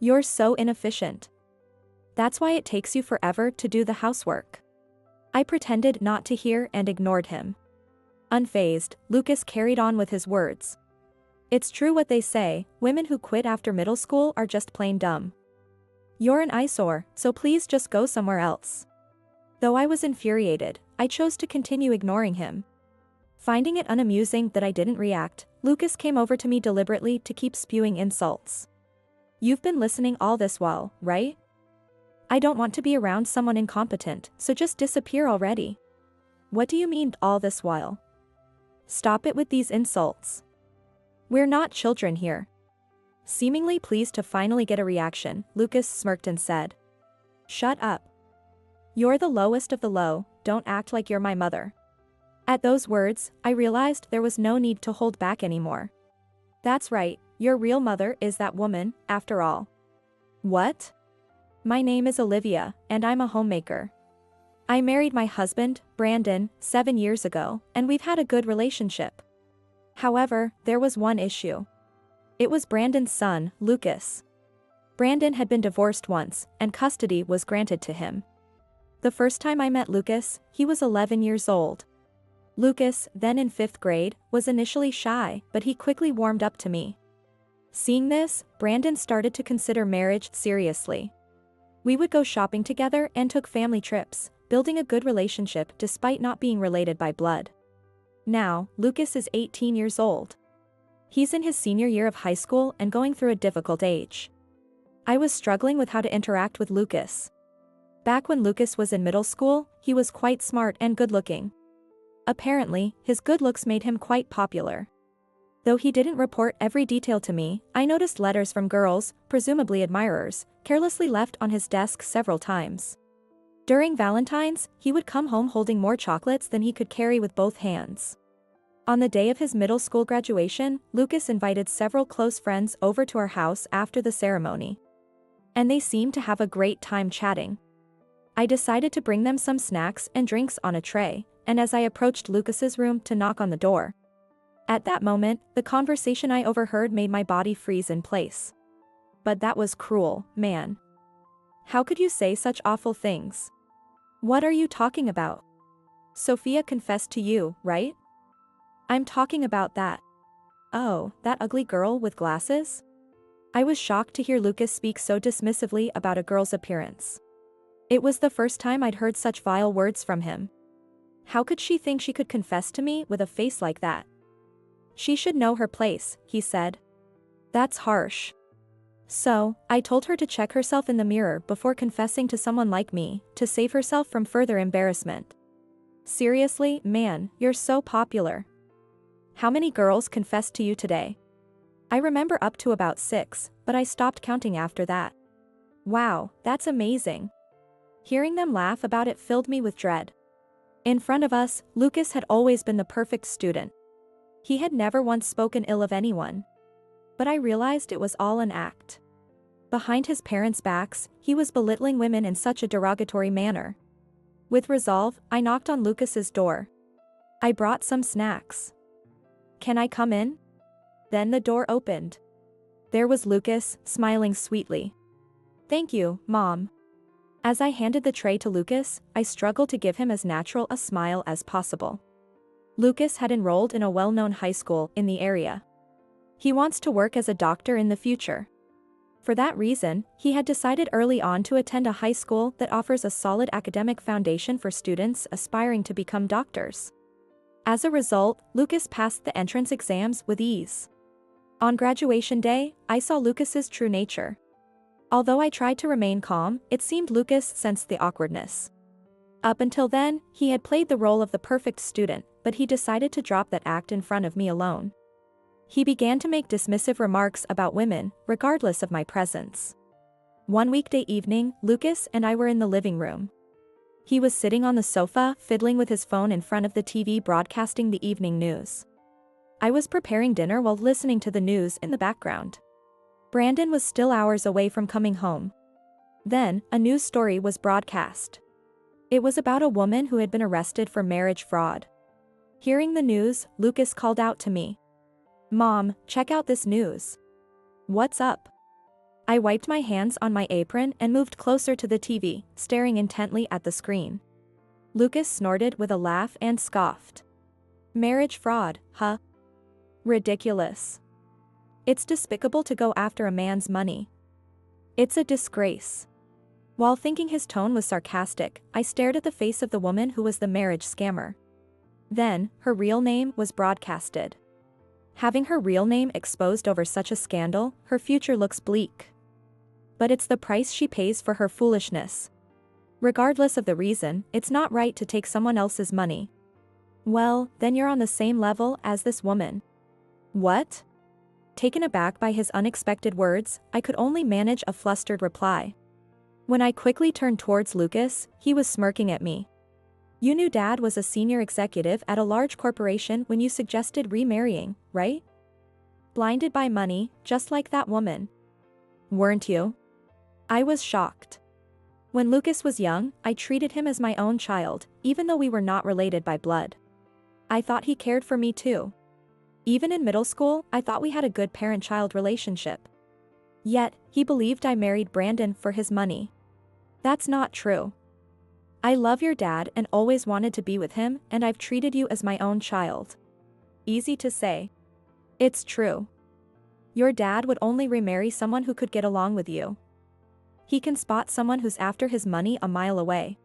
You're so inefficient. That's why it takes you forever to do the housework. I pretended not to hear and ignored him. Unfazed, Lucas carried on with his words. It's true what they say, women who quit after middle school are just plain dumb. You're an eyesore, so please just go somewhere else. Though I was infuriated, I chose to continue ignoring him. Finding it unamusing that I didn't react, Lucas came over to me deliberately to keep spewing insults. You've been listening all this while, right? I don't want to be around someone incompetent, so just disappear already. What do you mean, all this while? Stop it with these insults. We're not children here. Seemingly pleased to finally get a reaction, Lucas smirked and said. Shut up. You're the lowest of the low, don't act like you're my mother. At those words, I realized there was no need to hold back anymore. That's right, your real mother is that woman, after all. What? My name is Olivia, and I'm a homemaker. I married my husband, Brandon, 7 years ago, and we've had a good relationship. However, there was one issue. It was Brandon's son, Lucas. Brandon had been divorced once, and custody was granted to him. The first time I met Lucas, he was 11 years old. Lucas, then in 5th grade, was initially shy, but he quickly warmed up to me. Seeing this, Brandon started to consider marriage seriously. We would go shopping together and took family trips, building a good relationship despite not being related by blood. Now, Lucas is 18 years old. He's in his senior year of high school and going through a difficult age. I was struggling with how to interact with Lucas. Back when Lucas was in middle school, he was quite smart and good-looking. Apparently, his good looks made him quite popular. Though he didn't report every detail to me, I noticed letters from girls, presumably admirers, carelessly left on his desk several times. During Valentine's, he would come home holding more chocolates than he could carry with both hands. On the day of his middle school graduation, Lucas invited several close friends over to our house after the ceremony. And they seemed to have a great time chatting. I decided to bring them some snacks and drinks on a tray, and as I approached Lucas's room to knock on the door. At that moment, the conversation I overheard made my body freeze in place. But that was cruel, man. How could you say such awful things? What are you talking about? Sophia confessed to you, right? I'm talking about that. Oh, that ugly girl with glasses? I was shocked to hear Lucas speak so dismissively about a girl's appearance. It was the first time I'd heard such vile words from him. How could she think she could confess to me with a face like that? She should know her place, he said. That's harsh. So, I told her to check herself in the mirror before confessing to someone like me, to save herself from further embarrassment. Seriously, man, you're so popular. How many girls confessed to you today? I remember up to about 6, but I stopped counting after that. Wow, that's amazing. Hearing them laugh about it filled me with dread. In front of us, Lucas had always been the perfect student. He had never once spoken ill of anyone. But I realized it was all an act. Behind his parents' backs, he was belittling women in such a derogatory manner. With resolve, I knocked on Lucas's door. I brought some snacks. Can I come in? Then the door opened. There was Lucas, smiling sweetly. Thank you, Mom. As I handed the tray to Lucas, I struggled to give him as natural a smile as possible. Lucas had enrolled in a well-known high school in the area. He wants to work as a doctor in the future. For that reason, he had decided early on to attend a high school that offers a solid academic foundation for students aspiring to become doctors. As a result, Lucas passed the entrance exams with ease. On graduation day, I saw Lucas's true nature. Although I tried to remain calm, it seemed Lucas sensed the awkwardness. Up until then, he had played the role of the perfect student, but he decided to drop that act in front of me alone. He began to make dismissive remarks about women, regardless of my presence. One weekday evening, Lucas and I were in the living room. He was sitting on the sofa, fiddling with his phone in front of the TV broadcasting the evening news. I was preparing dinner while listening to the news in the background. Brandon was still hours away from coming home. Then, a news story was broadcast. It was about a woman who had been arrested for marriage fraud. Hearing the news, Lucas called out to me. Mom, check out this news. What's up? I wiped my hands on my apron and moved closer to the TV, staring intently at the screen. Lucas snorted with a laugh and scoffed. Marriage fraud, huh? Ridiculous. It's despicable to go after a man's money. It's a disgrace. While thinking his tone was sarcastic, I stared at the face of the woman who was the marriage scammer. Then, her real name was broadcasted. Having her real name exposed over such a scandal, her future looks bleak. But it's the price she pays for her foolishness. Regardless of the reason, it's not right to take someone else's money. Well, then you're on the same level as this woman. What? Taken aback by his unexpected words, I could only manage a flustered reply. When I quickly turned towards Lucas, he was smirking at me. You knew Dad was a senior executive at a large corporation when you suggested remarrying, right? Blinded by money, just like that woman. Weren't you? I was shocked. When Lucas was young, I treated him as my own child, even though we were not related by blood. I thought he cared for me too. Even in middle school, I thought we had a good parent-child relationship. Yet, he believed I married Brandon for his money. That's not true. I love your dad and always wanted to be with him, and I've treated you as my own child. Easy to say. It's true. Your dad would only remarry someone who could get along with you. He can spot someone who's after his money a mile away.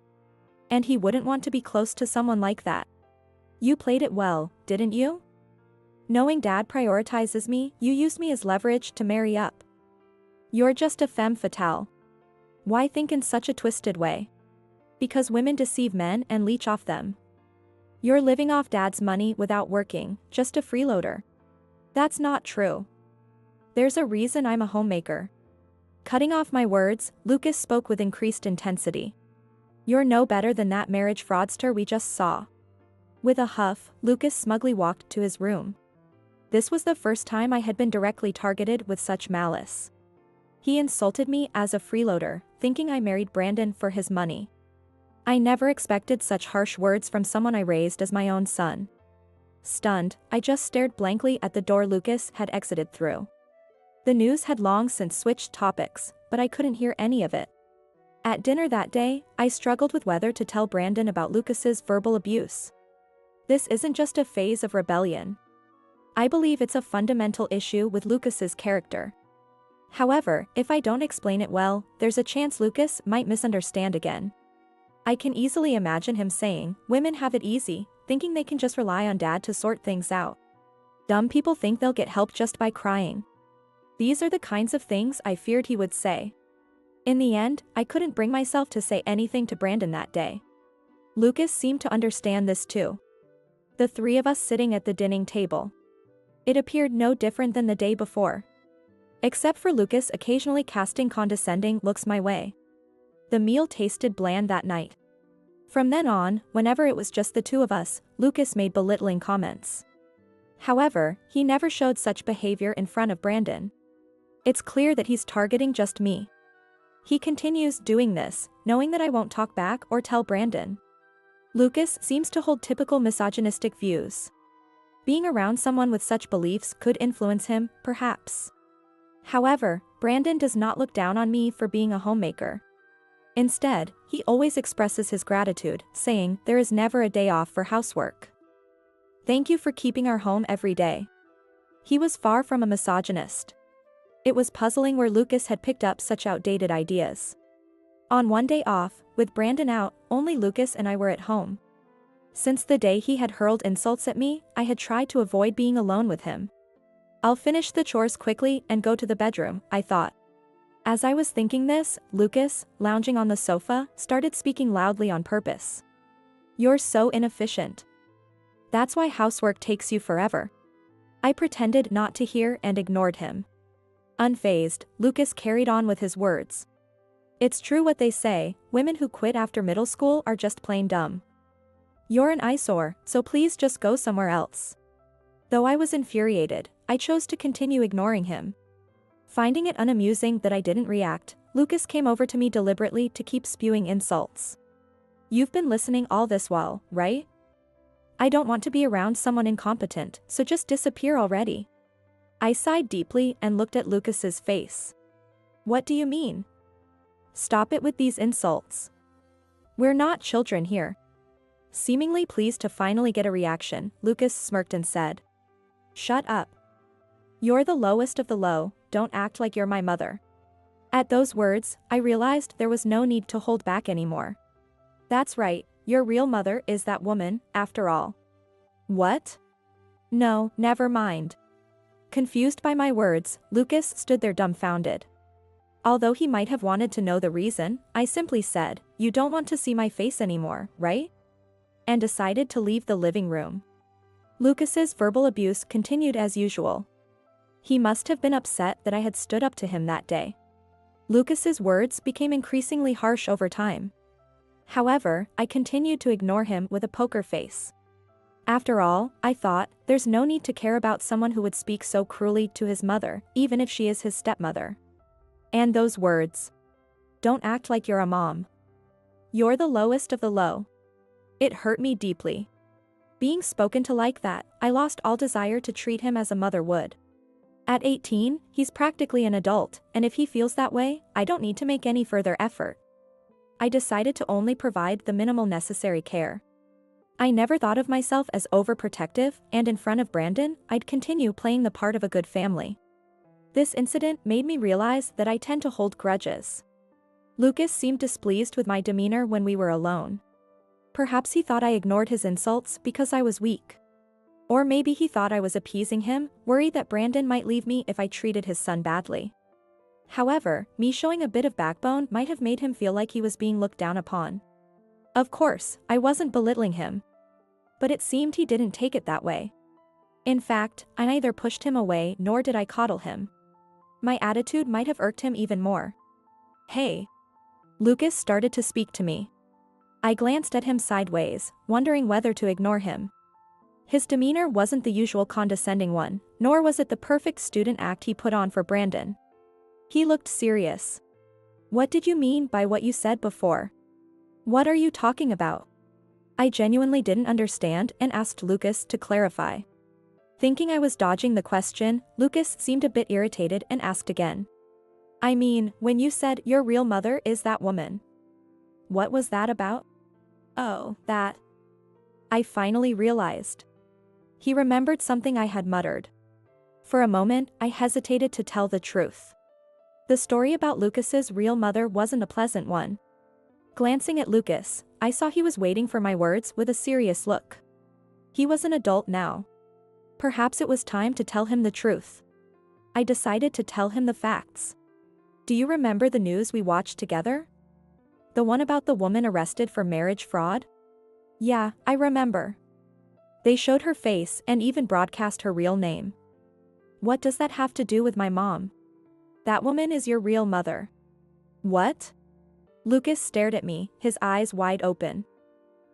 And he wouldn't want to be close to someone like that. You played it well, didn't you? Knowing Dad prioritizes me, you used me as leverage to marry up. You're just a femme fatale. Why think in such a twisted way? Because women deceive men and leech off them. You're living off Dad's money without working, just a freeloader. That's not true. There's a reason I'm a homemaker. Cutting off my words, Lucas spoke with increased intensity. You're no better than that marriage fraudster we just saw. With a huff, Lucas smugly walked to his room. This was the first time I had been directly targeted with such malice. He insulted me as a freeloader, thinking I married Brandon for his money. I never expected such harsh words from someone I raised as my own son. Stunned, I just stared blankly at the door Lucas had exited through. The news had long since switched topics, but I couldn't hear any of it. At dinner that day, I struggled with whether to tell Brandon about Lucas's verbal abuse. This isn't just a phase of rebellion. I believe it's a fundamental issue with Lucas's character. However, if I don't explain it well, there's a chance Lucas might misunderstand again. I can easily imagine him saying, "Women have it easy," thinking they can just rely on Dad to sort things out. Dumb people think they'll get help just by crying. These are the kinds of things I feared he would say. In the end, I couldn't bring myself to say anything to Brandon that day. Lucas seemed to understand this too. The three of us sitting at the dining table. It appeared no different than the day before. Except for Lucas occasionally casting condescending looks my way. The meal tasted bland that night. From then on, whenever it was just the two of us, Lucas made belittling comments. However, he never showed such behavior in front of Brandon. It's clear that he's targeting just me. He continues doing this, knowing that I won't talk back or tell Brandon. Lucas seems to hold typical misogynistic views. Being around someone with such beliefs could influence him, perhaps. However, Brandon does not look down on me for being a homemaker. Instead, he always expresses his gratitude, saying, "There is never a day off for housework. Thank you for keeping our home every day." He was far from a misogynist. It was puzzling where Lucas had picked up such outdated ideas. On one day off, with Brandon out, only Lucas and I were at home. Since the day he had hurled insults at me, I had tried to avoid being alone with him. I'll finish the chores quickly and go to the bedroom, I thought. As I was thinking this, Lucas, lounging on the sofa, started speaking loudly on purpose. "You're so inefficient. That's why housework takes you forever." I pretended not to hear and ignored him. Unfazed, Lucas carried on with his words. "It's true what they say, women who quit after middle school are just plain dumb. You're an eyesore, so please just go somewhere else." Though I was infuriated, I chose to continue ignoring him. Finding it unamusing that I didn't react, Lucas came over to me deliberately to keep spewing insults. "You've been listening all this while, right? I don't want to be around someone incompetent, so just disappear already." I sighed deeply and looked at Lucas's face. What do you mean? Stop it with these insults. We're not children here. Seemingly pleased to finally get a reaction, Lucas smirked and said, "Shut up. You're the lowest of the low, don't act like you're my mother." At those words, I realized there was no need to hold back anymore. That's right, your real mother is that woman, after all. What? No, never mind. Confused by my words, Lucas stood there dumbfounded. Although he might have wanted to know the reason, I simply said, "You don't want to see my face anymore, right?" And decided to leave the living room. Lucas's verbal abuse continued as usual. He must have been upset that I had stood up to him that day. Lucas's words became increasingly harsh over time. However, I continued to ignore him with a poker face. After all, I thought, there's no need to care about someone who would speak so cruelly to his mother, even if she is his stepmother. And those words. Don't act like you're a mom. You're the lowest of the low. It hurt me deeply. Being spoken to like that, I lost all desire to treat him as a mother would. At 18, he's practically an adult, and if he feels that way, I don't need to make any further effort. I decided to only provide the minimal necessary care. I never thought of myself as overprotective, and in front of Brandon, I'd continue playing the part of a good family. This incident made me realize that I tend to hold grudges. Lucas seemed displeased with my demeanor when we were alone. Perhaps he thought I ignored his insults because I was weak. Or maybe he thought I was appeasing him, worried that Brandon might leave me if I treated his son badly. However, me showing a bit of backbone might have made him feel like he was being looked down upon. Of course, I wasn't belittling him. But it seemed he didn't take it that way. In fact, I neither pushed him away nor did I coddle him. My attitude might have irked him even more. "Hey." Lucas started to speak to me. I glanced at him sideways, wondering whether to ignore him. His demeanor wasn't the usual condescending one, nor was it the perfect student act he put on for Brandon. He looked serious. "What did you mean by what you said before? What are you talking about?" I genuinely didn't understand and asked Lucas to clarify. Thinking I was dodging the question, Lucas seemed a bit irritated and asked again. "I mean, when you said your real mother is that woman. What was that about?" "Oh, that." I finally realized. He remembered something I had muttered. For a moment, I hesitated to tell the truth. The story about Lucas's real mother wasn't a pleasant one. Glancing at Lucas, I saw he was waiting for my words with a serious look. He was an adult now. Perhaps it was time to tell him the truth. I decided to tell him the facts. "Do you remember the news we watched together? The one about the woman arrested for marriage fraud?" "Yeah, I remember. They showed her face and even broadcast her real name." "What does that have to do with my mom?" "That woman is your real mother." "What?" Lucas stared at me, his eyes wide open.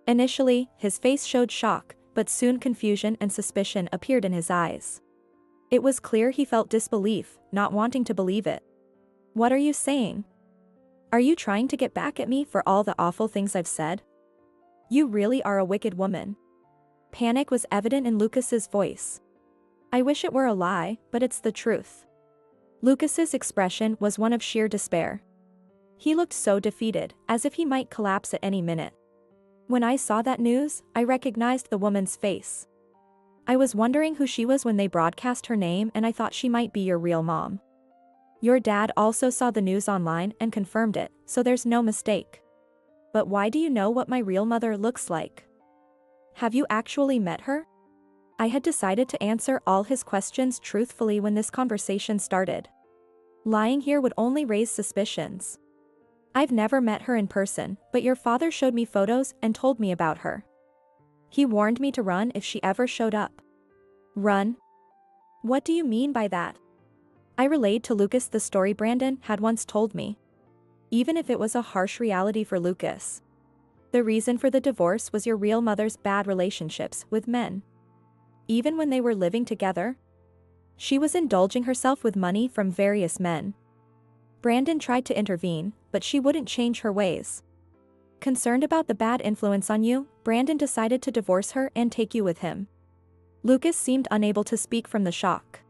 Initially, his face showed shock, but soon confusion and suspicion appeared in his eyes. It was clear he felt disbelief, not wanting to believe it. "What are you saying? Are you trying to get back at me for all the awful things I've said? You really are a wicked woman." Panic was evident in Lucas's voice. "I wish it were a lie, but it's the truth." Lucas's expression was one of sheer despair. He looked so defeated, as if he might collapse at any minute. When I saw that news, I recognized the woman's face. I was wondering who she was when they broadcast her name, and I thought she might be your real mom. Your dad also saw the news online and confirmed it, so there's no mistake. But why do you know what my real mother looks like? Have you actually met her? I had decided to answer all his questions truthfully when this conversation started. Lying here would only raise suspicions. I've never met her in person, but your father showed me photos and told me about her. He warned me to run if she ever showed up. Run? What do you mean by that? I relayed to Lucas the story Brandon had once told me. Even if it was a harsh reality for Lucas. The reason for the divorce was your real mother's bad relationships with men. Even when they were living together, she was indulging herself with money from various men. Brandon tried to intervene, but she wouldn't change her ways. Concerned about the bad influence on you, Brandon decided to divorce her and take you with him. Lucas seemed unable to speak from the shock.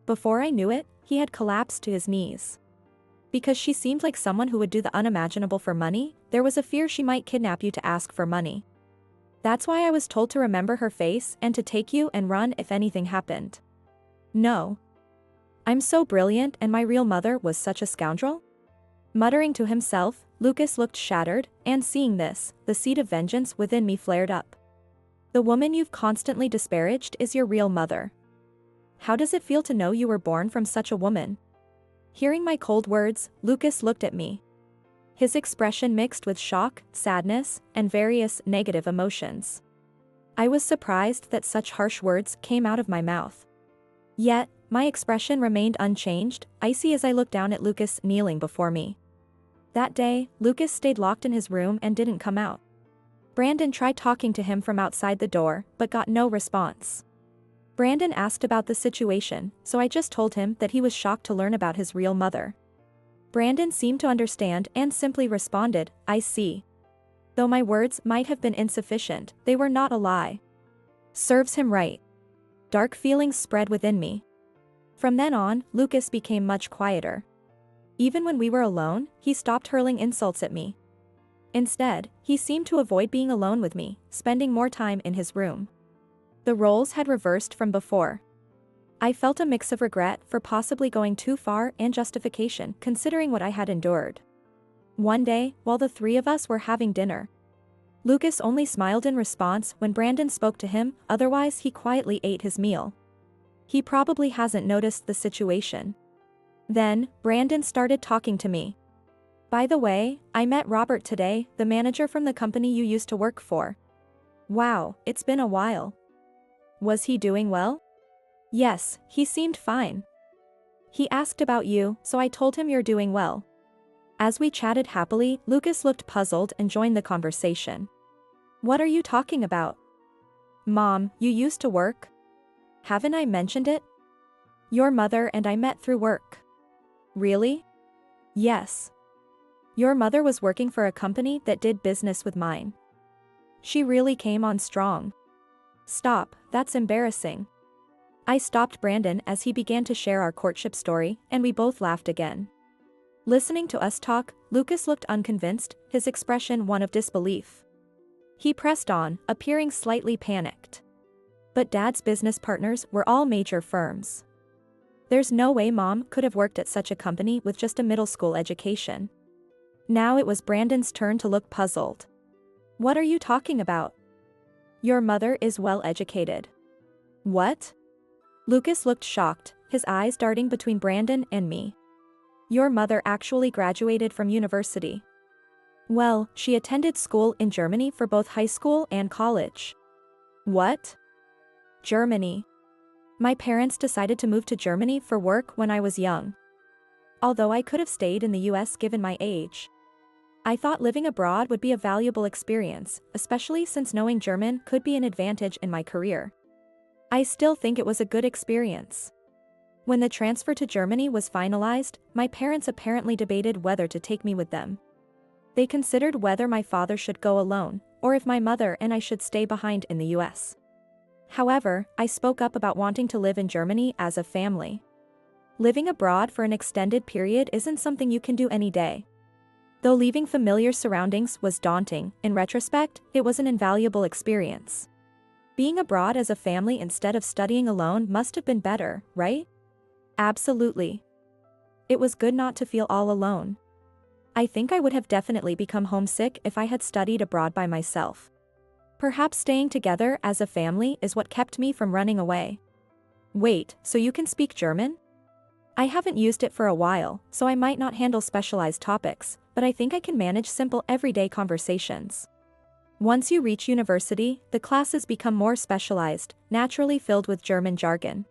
Before I knew it, he had collapsed to his knees. Because she seemed like someone who would do the unimaginable for money, there was a fear she might kidnap you to ask for money. That's why I was told to remember her face and to take you and run if anything happened. No. I'm so brilliant and my real mother was such a scoundrel? Muttering to himself, Lucas looked shattered, and seeing this, the seed of vengeance within me flared up. The woman you've constantly disparaged is your real mother. How does it feel to know you were born from such a woman? Hearing my cold words, Lucas looked at me. His expression mixed with shock, sadness, and various negative emotions. I was surprised that such harsh words came out of my mouth. Yet, my expression remained unchanged, icy as I looked down at Lucas kneeling before me. That day, Lucas stayed locked in his room and didn't come out. Brandon tried talking to him from outside the door, but got no response. Brandon asked about the situation, so I just told him that he was shocked to learn about his real mother. Brandon seemed to understand and simply responded, "I see." Though my words might have been insufficient, they were not a lie. Serves him right. Dark feelings spread within me. From then on, Lucas became much quieter. Even when we were alone, he stopped hurling insults at me. Instead, he seemed to avoid being alone with me, spending more time in his room. The roles had reversed from before. I felt a mix of regret for possibly going too far and justification considering what I had endured. One day, while the three of us were having dinner, Lucas only smiled in response when Brandon spoke to him, otherwise he quietly ate his meal. He probably hasn't noticed the situation. Then, Brandon started talking to me. "By the way, I met Robert today, the manager from the company you used to work for. Wow, it's been a while. Was he doing well?" "Yes, he seemed fine. He asked about you, so I told him you're doing well." As we chatted happily, Lucas looked puzzled and joined the conversation. "What are you talking about?" "Mom, you used to work? Haven't I mentioned it? Your mother and I met through work." "Really?" "Yes. Your mother was working for a company that did business with mine. She really came on strong." "Stop, that's embarrassing." I stopped Brandon as he began to share our courtship story, and we both laughed again. Listening to us talk, Lucas looked unconvinced, his expression one of disbelief. He pressed on, appearing slightly panicked. "But Dad's business partners were all major firms. There's no way Mom could have worked at such a company with just a middle school education." Now it was Brandon's turn to look puzzled. "What are you talking about? Your mother is well educated." "What?" Lucas looked shocked, his eyes darting between Brandon and me. "Your mother actually graduated from university." "Well, she attended school in Germany for both high school and college." "What?" "Germany. My parents decided to move to Germany for work when I was young. Although I could have stayed in the US given my age, I thought living abroad would be a valuable experience, especially since knowing German could be an advantage in my career. I still think it was a good experience. When the transfer to Germany was finalized, my parents apparently debated whether to take me with them. They considered whether my father should go alone, or if my mother and I should stay behind in the US. However, I spoke up about wanting to live in Germany as a family. Living abroad for an extended period isn't something you can do any day. Though leaving familiar surroundings was daunting, in retrospect, it was an invaluable experience. Being abroad as a family instead of studying alone must have been better, right? Absolutely. It was good not to feel all alone. I think I would have definitely become homesick if I had studied abroad by myself. Perhaps staying together as a family is what kept me from running away. Wait, so you can speak German? I haven't used it for a while, so I might not handle specialized topics, but I think I can manage simple everyday conversations. Once you reach university, the classes become more specialized, naturally filled with German jargon.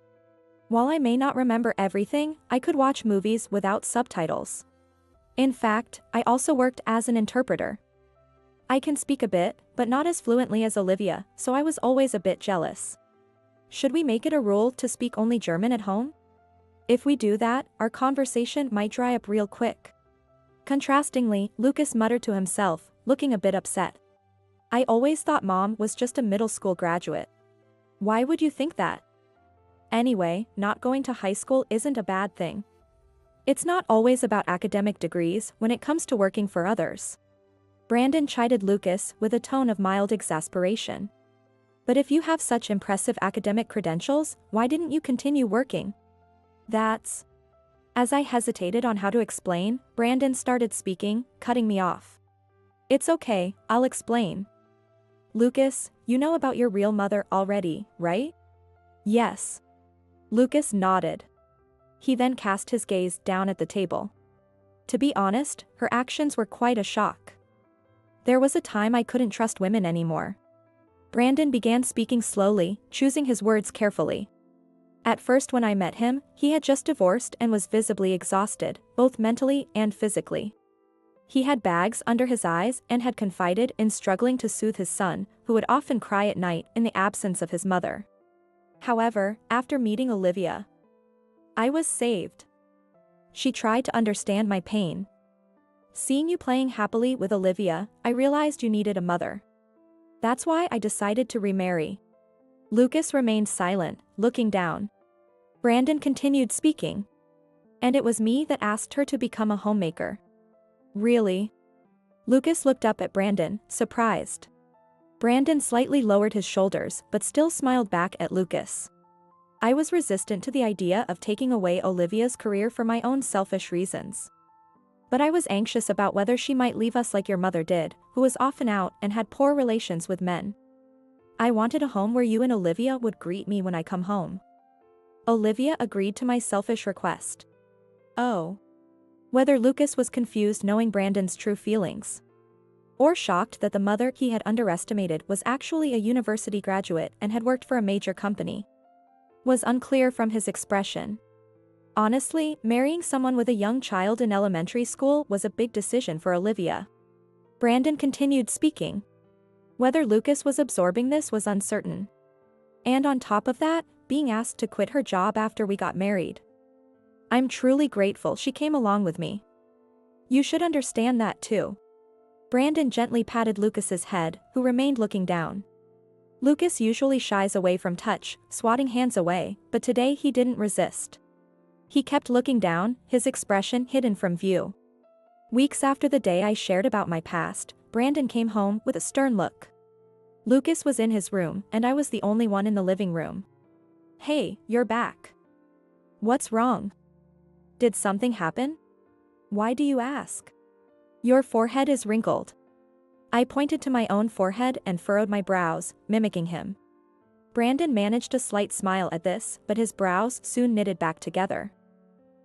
While I may not remember everything, I could watch movies without subtitles. In fact, I also worked as an interpreter. I can speak a bit, but not as fluently as Olivia, so I was always a bit jealous. Should we make it a rule to speak only German at home? If we do that, our conversation might dry up real quick. Contrastingly, Lucas muttered to himself, looking a bit upset. I always thought Mom was just a middle school graduate. Why would you think that? Anyway, not going to high school isn't a bad thing. It's not always about academic degrees when it comes to working for others. Brandon chided Lucas with a tone of mild exasperation. But if you have such impressive academic credentials, why didn't you continue working? That's... As I hesitated on how to explain, Brandon started speaking, cutting me off. It's okay, I'll explain. Lucas, you know about your real mother already, right? Yes. Lucas nodded. He then cast his gaze down at the table. To be honest, her actions were quite a shock. There was a time I couldn't trust women anymore. Brandon began speaking slowly, choosing his words carefully. At first when I met him, he had just divorced and was visibly exhausted, both mentally and physically. He had bags under his eyes and had confided in struggling to soothe his son, who would often cry at night in the absence of his mother. However, after meeting Olivia, I was saved. She tried to understand my pain. Seeing you playing happily with Olivia, I realized you needed a mother. That's why I decided to remarry. Lucas remained silent, looking down. Brandon continued speaking. And it was me that asked her to become a homemaker. Really? Lucas looked up at Brandon, surprised. Brandon slightly lowered his shoulders but still smiled back at Lucas. I was resistant to the idea of taking away Olivia's career for my own selfish reasons. But I was anxious about whether she might leave us like your mother did, who was often out and had poor relations with men. I wanted a home where you and Olivia would greet me when I come home. Olivia agreed to my selfish request. Oh. Whether Lucas was confused knowing Brandon's true feelings, or shocked that the mother he had underestimated was actually a university graduate and had worked for a major company, was unclear from his expression. Honestly, marrying someone with a young child in elementary school was a big decision for Olivia. Brandon continued speaking. Whether Lucas was absorbing this was uncertain. And on top of that, being asked to quit her job after we got married. I'm truly grateful she came along with me. You should understand that too. Brandon gently patted Lucas's head, who remained looking down. Lucas usually shies away from touch, swatting hands away, but today he didn't resist. He kept looking down, his expression hidden from view. Weeks after the day I shared about my past, Brandon came home with a stern look. Lucas was in his room, and I was the only one in the living room. Hey, you're back. What's wrong? Did something happen? Why do you ask? Your forehead is wrinkled. I pointed to my own forehead and furrowed my brows, mimicking him. Brandon managed a slight smile at this, but his brows soon knitted back together.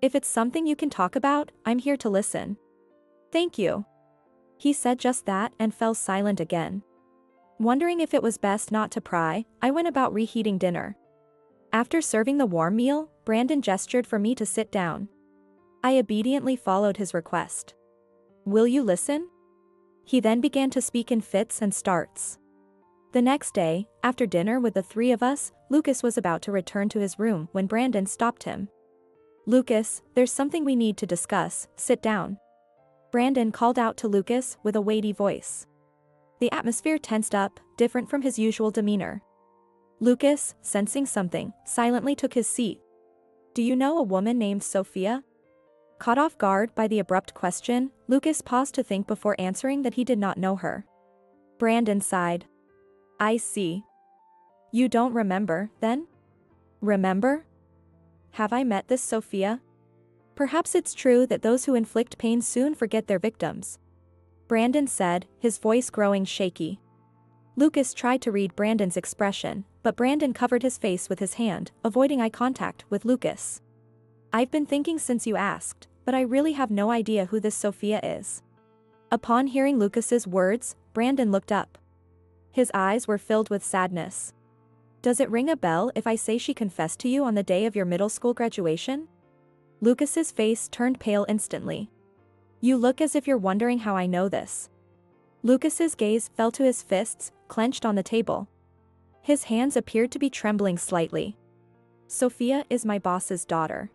If it's something you can talk about, I'm here to listen. Thank you. He said just that and fell silent again. Wondering if it was best not to pry, I went about reheating dinner. After serving the warm meal, Brandon gestured for me to sit down. I obediently followed his request. Will you listen? He then began to speak in fits and starts. The next day, after dinner with the three of us, Lucas was about to return to his room when Brandon stopped him. Lucas, there's something we need to discuss, sit down. Brandon called out to Lucas with a weighty voice. The atmosphere tensed up, different from his usual demeanor. Lucas, sensing something, silently took his seat. Do you know a woman named Sophia? Caught off guard by the abrupt question, Lucas paused to think before answering that he did not know her. Brandon sighed. I see. You don't remember, then? Remember? Have I met this Sophia? Perhaps it's true that those who inflict pain soon forget their victims. Brandon said, his voice growing shaky. Lucas tried to read Brandon's expression, but Brandon covered his face with his hand, avoiding eye contact with Lucas. I've been thinking since you asked, but I really have no idea who this Sophia is. Upon hearing Lucas's words, Brandon looked up. His eyes were filled with sadness. Does it ring a bell if I say she confessed to you on the day of your middle school graduation? Lucas's face turned pale instantly. You look as if you're wondering how I know this. Lucas's gaze fell to his fists, clenched on the table. His hands appeared to be trembling slightly. Sophia is my boss's daughter.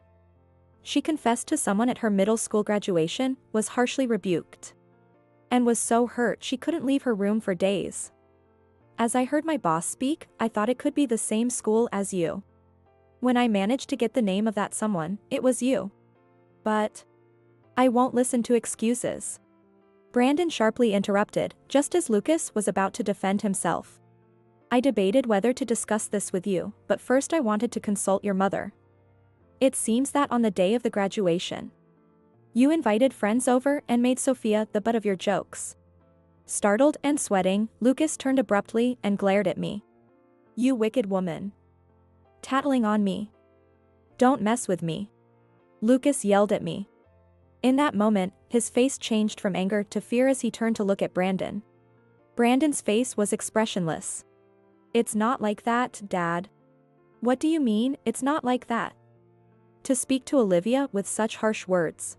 She confessed to someone at her middle school graduation, was harshly rebuked, and was so hurt she couldn't leave her room for days. As I heard my boss speak, I thought it could be the same school as you. When I managed to get the name of that someone, it was you. But I won't listen to excuses. Brandon sharply interrupted, just as Lucas was about to defend himself. I debated whether to discuss this with you, but first I wanted to consult your mother. It seems that on the day of the graduation, you invited friends over and made Sophia the butt of your jokes. Startled and sweating, Lucas turned abruptly and glared at me. You wicked woman. Tattling on me. Don't mess with me. Lucas yelled at me. In that moment, his face changed from anger to fear as he turned to look at Brandon. Brandon's face was expressionless. It's not like that, Dad. What do you mean, it's not like that? To speak to Olivia with such harsh words.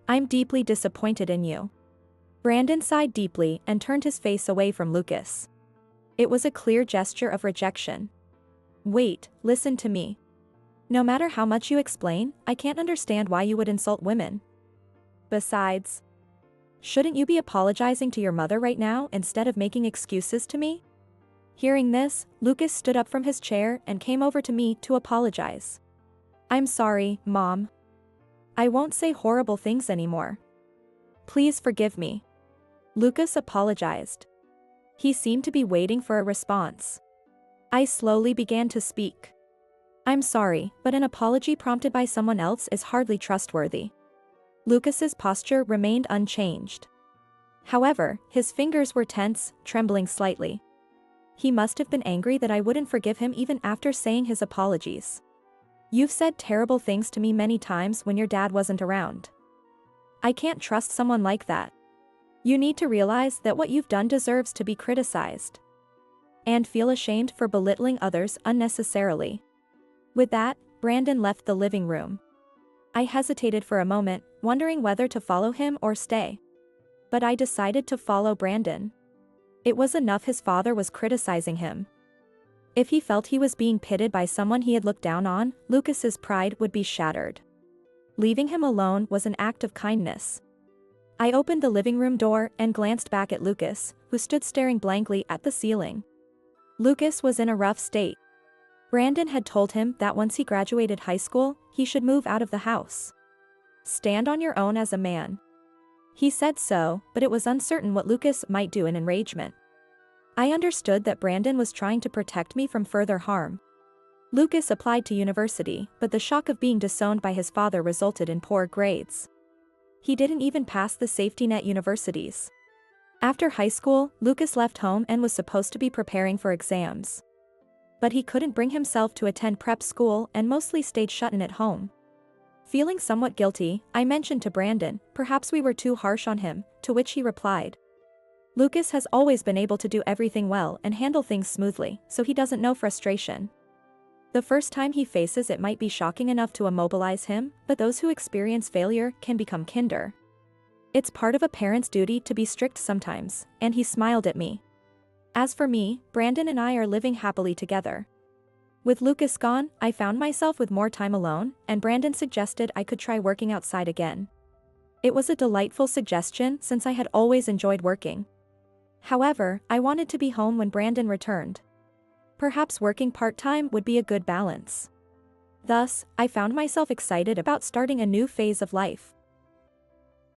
I'm deeply disappointed in you. Brandon sighed deeply and turned his face away from Lucas. It was a clear gesture of rejection. Wait, listen to me. No matter how much you explain, I can't understand why you would insult women. Besides, shouldn't you be apologizing to your mother right now instead of making excuses to me? Hearing this, Lucas stood up from his chair and came over to me to apologize. I'm sorry, Mom. I won't say horrible things anymore. Please forgive me. Lucas apologized. He seemed to be waiting for a response. I slowly began to speak. I'm sorry, but an apology prompted by someone else is hardly trustworthy. Lucas's posture remained unchanged. However, his fingers were tense, trembling slightly. He must have been angry that I wouldn't forgive him even after saying his apologies. You've said terrible things to me many times when your dad wasn't around. I can't trust someone like that. You need to realize that what you've done deserves to be criticized. And feel ashamed for belittling others unnecessarily. With that, Brandon left the living room. I hesitated for a moment, wondering whether to follow him or stay. But I decided to follow Brandon. It was enough his father was criticizing him. If he felt he was being pitted by someone he had looked down on, Lucas's pride would be shattered. Leaving him alone was an act of kindness. I opened the living room door and glanced back at Lucas, who stood staring blankly at the ceiling. Lucas was in a rough state. Brandon had told him that once he graduated high school, he should move out of the house. Stand on your own as a man. He said so, but it was uncertain what Lucas might do in enragement. I understood that Brandon was trying to protect me from further harm. Lucas applied to university, but the shock of being disowned by his father resulted in poor grades. He didn't even pass the safety net universities. After high school, Lucas left home and was supposed to be preparing for exams. But he couldn't bring himself to attend prep school and mostly stayed shut in at home. Feeling somewhat guilty, I mentioned to Brandon, perhaps we were too harsh on him, to which he replied. Lucas has always been able to do everything well and handle things smoothly, so he doesn't know frustration. The first time he faces it might be shocking enough to immobilize him, but those who experience failure can become kinder. It's part of a parent's duty to be strict sometimes, and he smiled at me. As for me, Brandon and I are living happily together. With Lucas gone, I found myself with more time alone, and Brandon suggested I could try working outside again. It was a delightful suggestion since I had always enjoyed working. However, I wanted to be home when Brandon returned. Perhaps working part-time would be a good balance. Thus, I found myself excited about starting a new phase of life.